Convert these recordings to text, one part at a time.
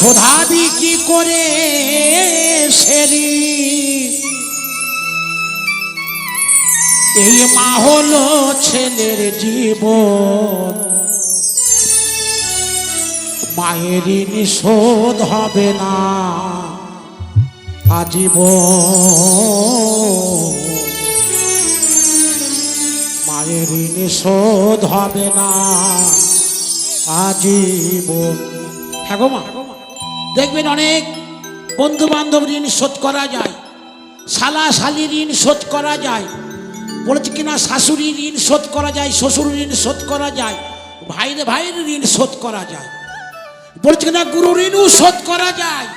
শোধাবি কি করে সেরি এই মা হলো ছেলের জীবন মায়ের ঋণ শোধ হবে না আজীবন মায়ের ঋণ শোধ হবে না আজীবন। হ্যাঁ গো মা, দেখবেন অনেক বন্ধু বান্ধব ঋণ শোধ করা যায়, শালা শালি ঋণ শোধ করা যায়, বলেছে কিনা শাশুড়ি ঋণ শোধ করা যায়, শ্বশুর ঋণ শোধ করা যায়, ভাইরে ভাইয়ের ঋণ শোধ করা যায়, বলেছে কিনা গুরু ঋণও শোধ করা যায়,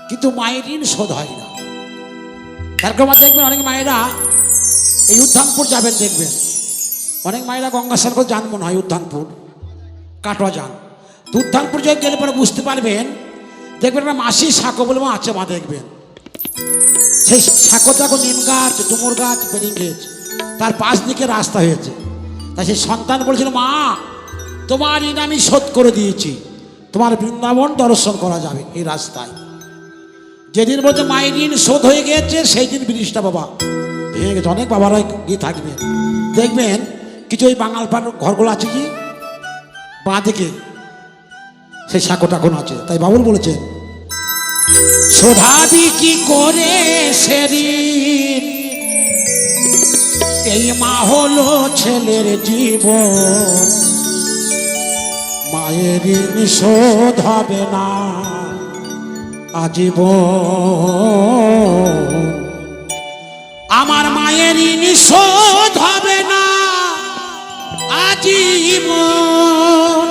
কিন্তু মায়ের ঋণ শোধ হয় না। তারপর দেখবেন অনেক মায়েরা এই উদ্যানপুর যাবেন, দেখবেন অনেক মায়েরা গঙ্গাস্নান করে যান মনে হয় উদ্যানপুর কাটোয়া যান। উদ্যানপুর যে গেলে পরে বুঝতে পারবেন, দেখবেন একটা মাসি সাঁকো বলে আছে মা, দেখবেন সেই সাঁকোতে এখন নিম গাছ, ডুমুর গাছ, বেরিং গাছ, তার পাশ দিকে রাস্তা হয়েছে। তাই সেই সন্তান বলেছিল, মা তোমার ঋণ আমি শোধ করে দিয়েছি, তোমার বৃন্দাবন দর্শন করা যাবে এই রাস্তায়। যেদিন বলছে মায়ের ঋণ শোধ হয়ে গিয়েছে সেই দিন ব্রিজটা বাবা ভেঙে গেছে। অনেক বাবারা গিয়ে থাকবেন, দেখবেন কিছু ওই বাঙাল পাড়ার ঘরগুলো আছে কি বাঁ দিকে সেই সাঁকোটা এখন আছে। তাই বাবুল বলেছেন, শোধাবি কি করে সে ঋণ এই মা হলো ছেলের জীবন মায়ের ঋণ শোধ হবে না আজীবন আমার মায়ের ঋণ শোধ হবে না আজীবন।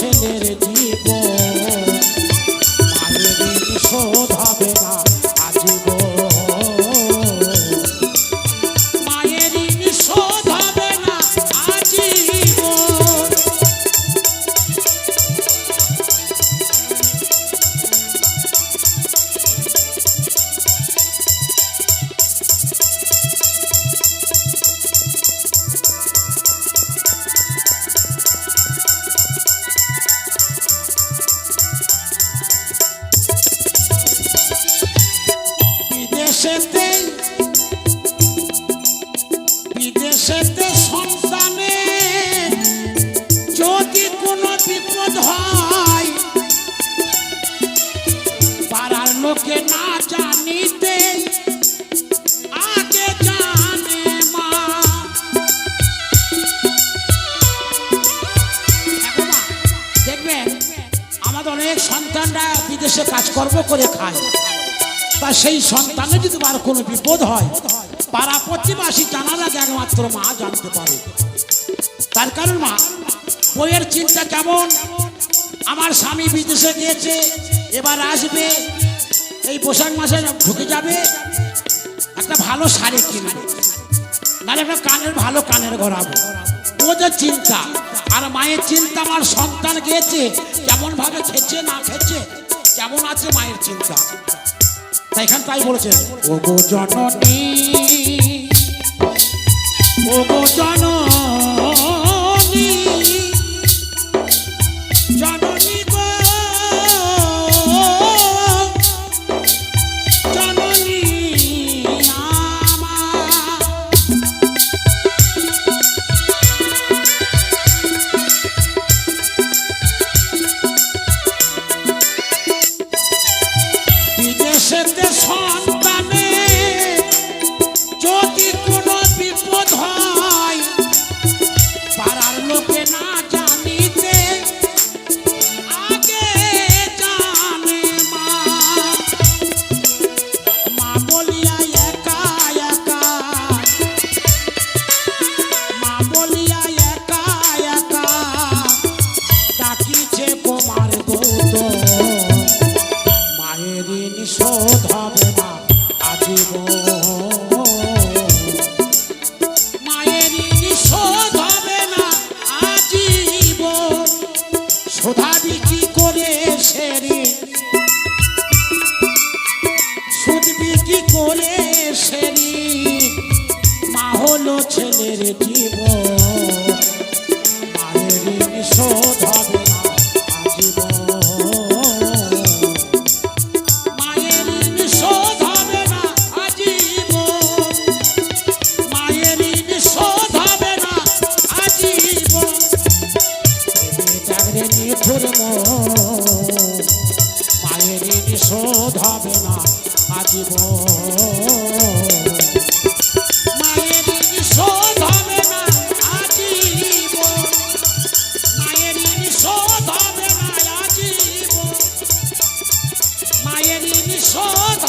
ছেলের জীবন, মায়ের ঋণ শোধ হবে না আজীবন, মায়ের ঋণ শোধ হবে না আজীবন। বিদেশেতে বিদেশেতে সন্তানের যদি কোনো বিপদ হয়, পাড়ার লোকে না জানিতে আগে জানে মা। দেখবেন আমাদের অনেক সন্তানরা বিদেশে কাজকর্ম করে খায়, তা সেই সন্তানের যদি আর কোনো বিপদ হয়, পাড়া প্রতিবাসী জানার আগে একমাত্র মা জানতে পারে। তার কারণ মা বইয়ের চিন্তা কেমন, আমার স্বামী বিদেশে গিয়েছে, এবার আসবে, এই বৈশাখ মাসে ঢুকে যাবে, একটা ভালো শাড়ি কিনবে, নাহলে একটা কানের ভালো কানের গড়াবো, ওদের চিন্তা। আর মায়ের চিন্তা আমার সন্তান গিয়েছে কেমন ভাবে খেছে না খেছে, কেমন আছে, মায়ের চিন্তা। তাই এখান তাই বলেছেন, ও গো জননী, ও গো জননী, জননী গো জননী আমার। বিদেশেতে সন্তানের যদি কোনো বিপদ হয়, পাড়ার লোকে না জানিতে আগে জানে মা। মা বলিয়া একা একা, মা বলিয়া একা একা ডাকিছে কুমার গৌতম, মায়ের ঋণ শোধ হবে না আজীবন, মায়ের ঋণ শোধ হবে না আজীবন। শোধাবি কি করে সে ঋণ, শুধবি কি করে সে ঋণ, মা হলো ছেলের জীবন, মায়ের ঋণ শোধ হবে না আজীবন, মায়ের ঋণ শোধ হবে না আজীবন, মায়ের ঋণ শোধ হবে না আজীবন। জাগরে নিঠুর মন, মায়ের ঋণ শোধ হবে না আজীবন, মায়ের ঋণ শোধ হবে না আজীবন, মায়ের ঋণ শোধ হবে না আজীবন, মায়ের ঋণ শোধ